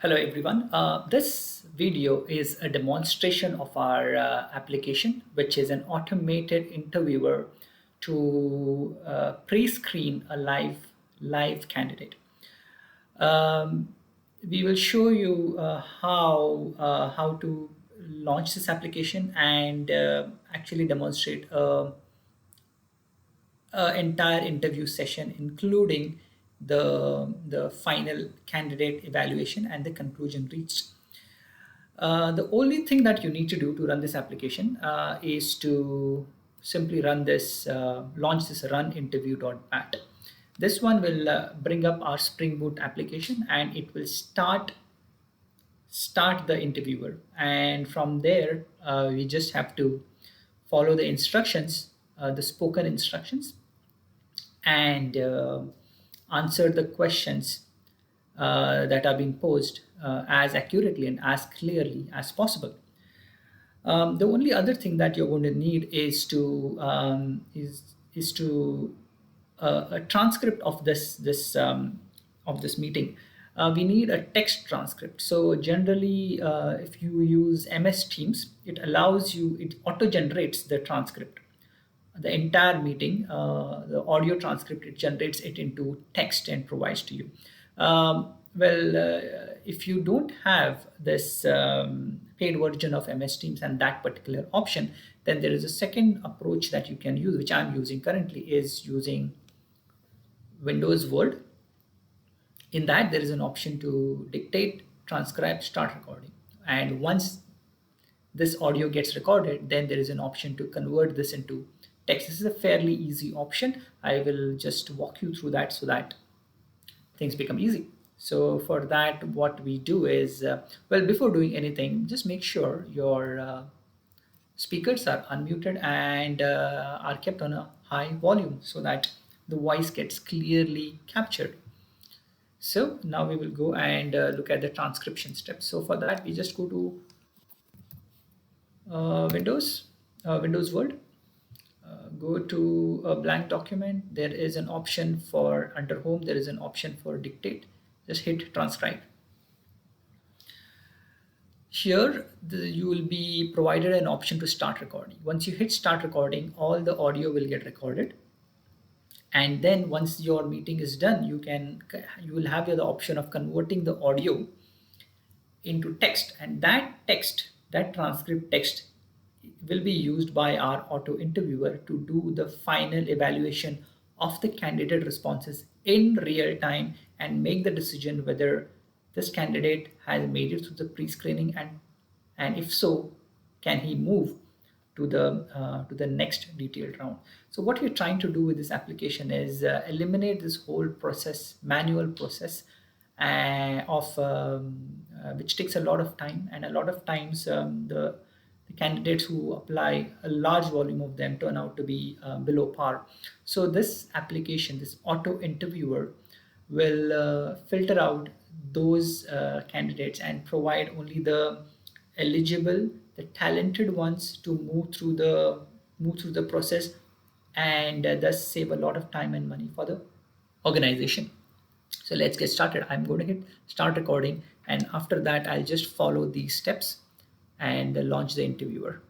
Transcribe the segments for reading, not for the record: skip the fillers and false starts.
Hello everyone. This video is a demonstration of our application, which is an automated interviewer to pre-screen a live candidate. Um, we will show you how to launch this application and actually demonstrate a entire interview session, including the final candidate evaluation and the conclusion reached. The only thing that you need to do to run this application is to simply launch this run interview.bat. This one will bring up our Spring Boot application and it will start the interviewer. And from there, we just have to follow the instructions, the spoken instructions, and answer the questions that are being posed as accurately and as clearly as possible. The only other thing that you're going to need is to a transcript of this meeting. We need a text transcript. So generally, if you use MS Teams, it auto generates the transcript, the entire meeting, the audio transcript. It generates it into text and provides to you. If you don't have this paid version of MS Teams and that particular option, then there is a second approach that you can use, which I'm using currently, is using Windows Word. In that, there is an option to dictate, transcribe, start recording. And once this audio gets recorded, then there is an option to convert this into text. This is a fairly easy option. I will just walk you through that so that things become easy. So for that, what we do is, before doing anything, just make sure your speakers are unmuted and are kept on a high volume so that the voice gets clearly captured. So now we will go and look at the transcription steps. So for that, we just go to Windows Word, go to a blank document. There is an option for under home, there is an option for dictate. Just hit transcribe. Here, you will be provided an option to start recording. Once you hit start recording, all the audio will get recorded. And then once your meeting is done, you will have the option of converting the audio into text, and that transcript text will be used by our auto interviewer to do the final evaluation of the candidate responses in real time and make the decision whether this candidate has made it through the pre-screening, and if so, can he move to the next detailed round. So what we're trying to do with this application is eliminate this whole process, manual process, of which takes a lot of time, and a lot of times the candidates who apply, a large volume of them turn out to be below par. So this application, this auto interviewer, will filter out those candidates and provide only the eligible, the talented ones to move through the process, and thus save a lot of time and money for the organization. So let's get started. I'm going to hit start recording, and after that I'll just follow these steps and launch the interviewer.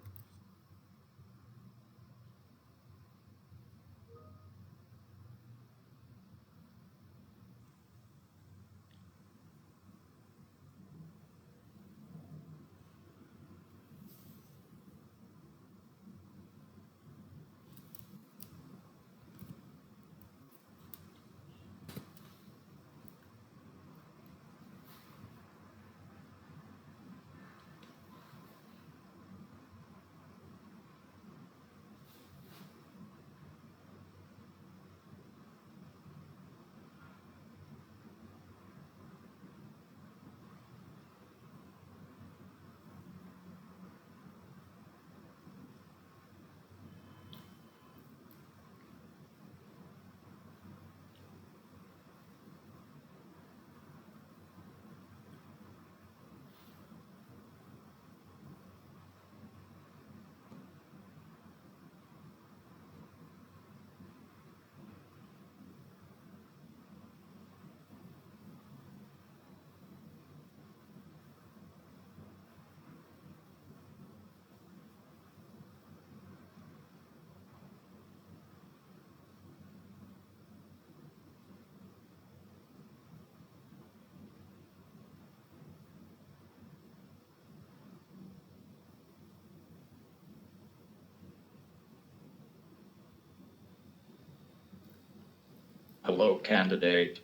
Hello, candidate.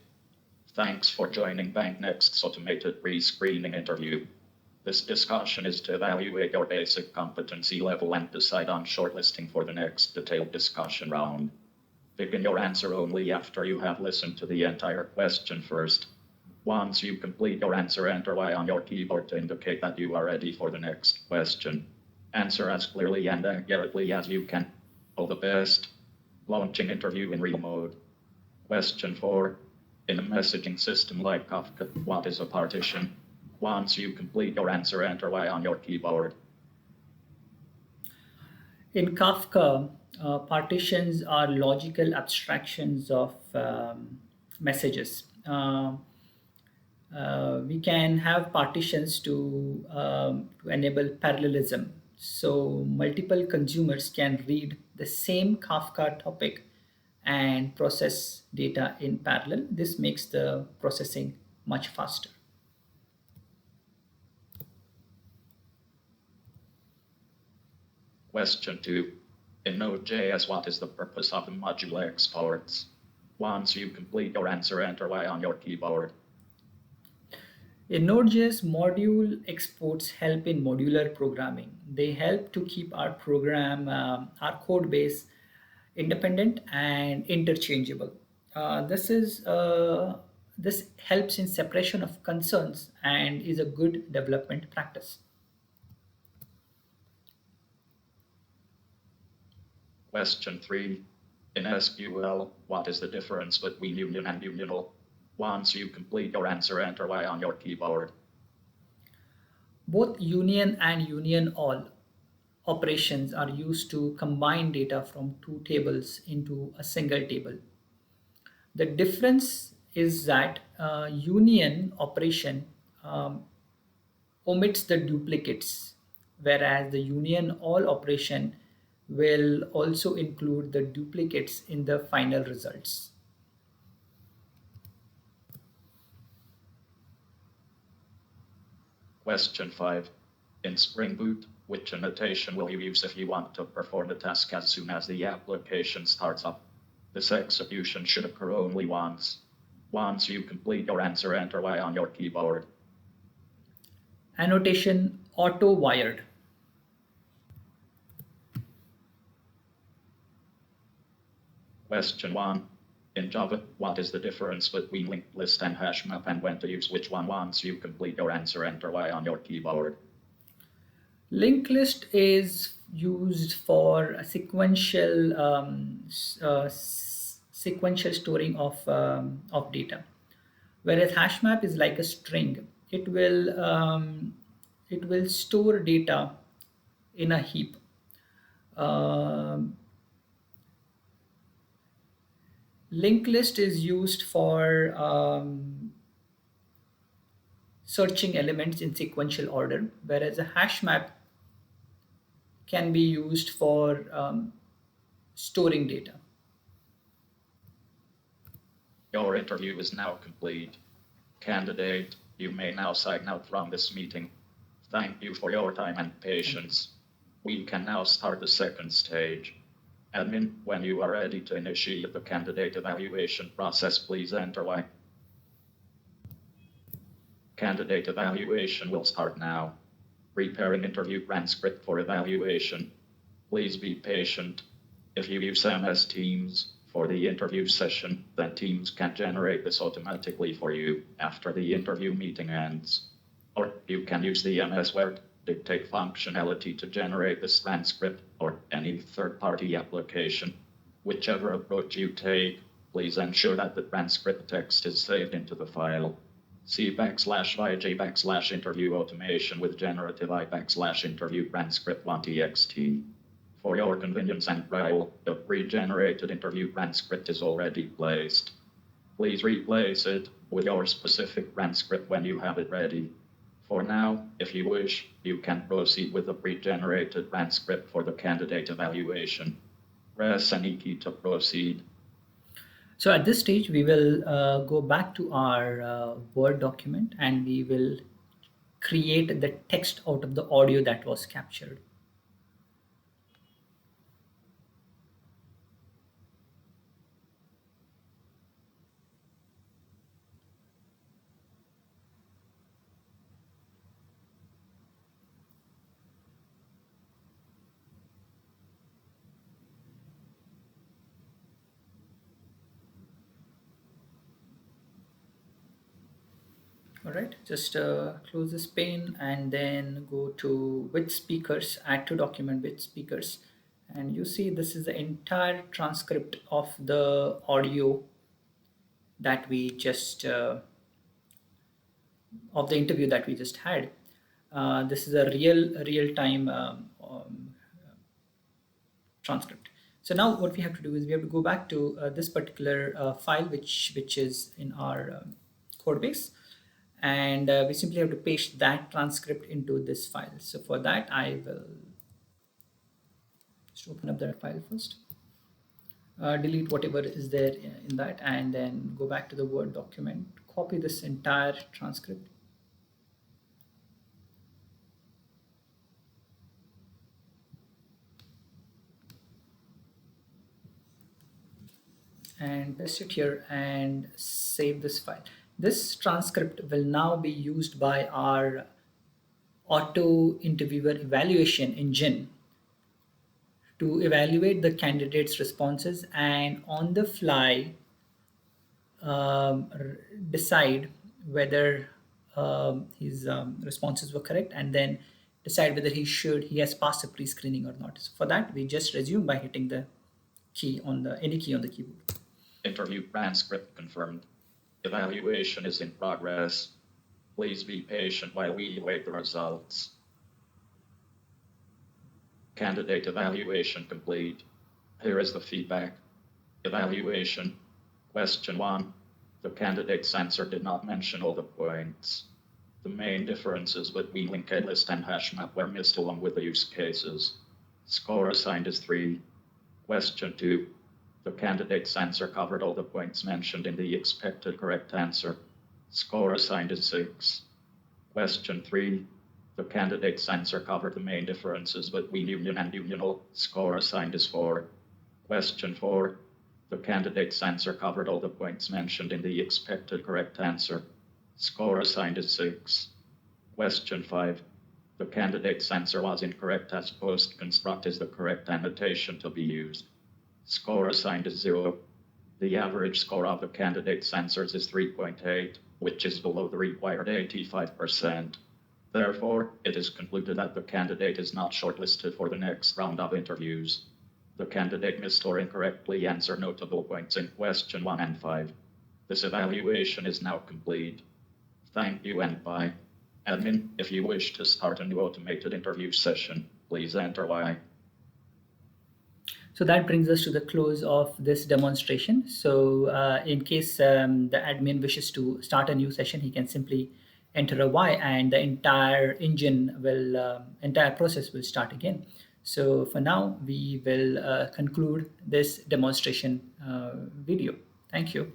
Thanks for joining BankNext's automated pre-screening interview. This discussion is to evaluate your basic competency level and decide on shortlisting for the next detailed discussion round. Begin your answer only after you have listened to the entire question first. Once you complete your answer, enter Y on your keyboard to indicate that you are ready for the next question. Answer as clearly and accurately as you can. All the best. Launching interview in real mode. Question 4. In a messaging system like Kafka, what is a partition? Once you complete your answer, enter Y on your keyboard. In Kafka, partitions are logical abstractions of messages. We can have partitions to enable parallelism. So multiple consumers can read the same Kafka topic and process data in parallel. This makes the processing much faster. Question 2. In Node.js, what is the purpose of the module exports? Once you complete your answer, enter Y on your keyboard. In Node.js, module exports help in modular programming. They help to keep our program, our code base independent and interchangeable. This helps in separation of concerns and is a good development practice. Question 3. In SQL, what is the difference between union and unional? Once you complete your answer, enter Y on your keyboard. Both union and union all operations are used to combine data from two tables into a single table. The difference is that union operation um, omits the duplicates, whereas the union all operation will also include the duplicates in the final results. Question 5. In Spring Boot, which annotation will you use if you want to perform a task as soon as the application starts up? This execution should occur only once. Once you complete your answer, enter Y on your keyboard. Annotation auto wired. Question 1. In Java, what is the difference between linked list and hash map and when to use which one? Once you complete your answer, enter Y on your keyboard. Linked list is used for a sequential storing of data, whereas hash map is like a string. It will store data in a heap. Um, Linked list is used for searching elements in sequential order, whereas a hash map can be used for storing data. Your interview is now complete. Candidate, you may now sign out from this meeting. Thank you for your time and patience. We can now start the second stage. Admin, when you are ready to initiate the candidate evaluation process, please enter Y. Candidate evaluation will start now. Preparing interview transcript for evaluation. Please be patient. If you use MS Teams for the interview session, then Teams can generate this automatically for you after the interview meeting ends. Or you can use the MS Word dictate functionality to generate this transcript or any third-party application. Whichever approach you take, please ensure that the transcript text is saved into the file. See /yj/interview automation with generative I/interview transcript 1txt. For your convenience and trial, the pre-generated interview transcript is already placed. Please replace it with your specific transcript when you have it ready. For now, if you wish, you can proceed with the pre-generated transcript for the candidate evaluation. Press any key to proceed. So at this stage, we will go back to our Word document and we will create the text out of the audio that was captured. All right, just close this pane and then go to with speakers, add to document with speakers. And you see this is the entire transcript of the audio that we just, of the interview that we just had. This is a real time transcript. So now what we have to do is we have to go back to this particular file which is in our code base, and we simply have to paste that transcript into this file. So for that I will just open up that file first, delete whatever is there in that, and then go back to the Word document, copy this entire transcript, and paste it here and save this file. This transcript will now be used by our auto interviewer evaluation engine to evaluate the candidate's responses and on the fly decide whether his responses were correct, and then decide whether he has passed the pre-screening or not. So for that we just resume by hitting the key on the any key on the keyboard. Interview transcript confirmed. Evaluation is in progress. Please be patient while we await the results. Candidate evaluation complete. Here is the feedback. Evaluation. Question 1. The candidate's answer did not mention all the points. The main differences between linked list and hash map were missed along with the use cases. Score assigned is 3. Question 2. The candidate's answer covered all the points mentioned in the expected correct answer. Score assigned is 6. Question 3. The candidate's answer covered the main differences between union and unional. Score assigned is 4. Question 4. The candidate's answer covered all the points mentioned in the expected correct answer. Score assigned is 6. Question 5. The candidate's answer was incorrect as post-construct is the correct annotation to be used. Score assigned is 0. The average score of the candidate's answers is 3.8, which is below the required 85%. Therefore, it is concluded that the candidate is not shortlisted for the next round of interviews. The candidate missed or incorrectly answered notable points in question 1 and 5. This evaluation is now complete. Thank you and bye. Admin, if you wish to start a new automated interview session, please enter Y. So that brings us to the close of this demonstration. So in case the admin wishes to start a new session, he can simply enter a Y and the entire entire process will start again. So for now, we will conclude this demonstration video. Thank you.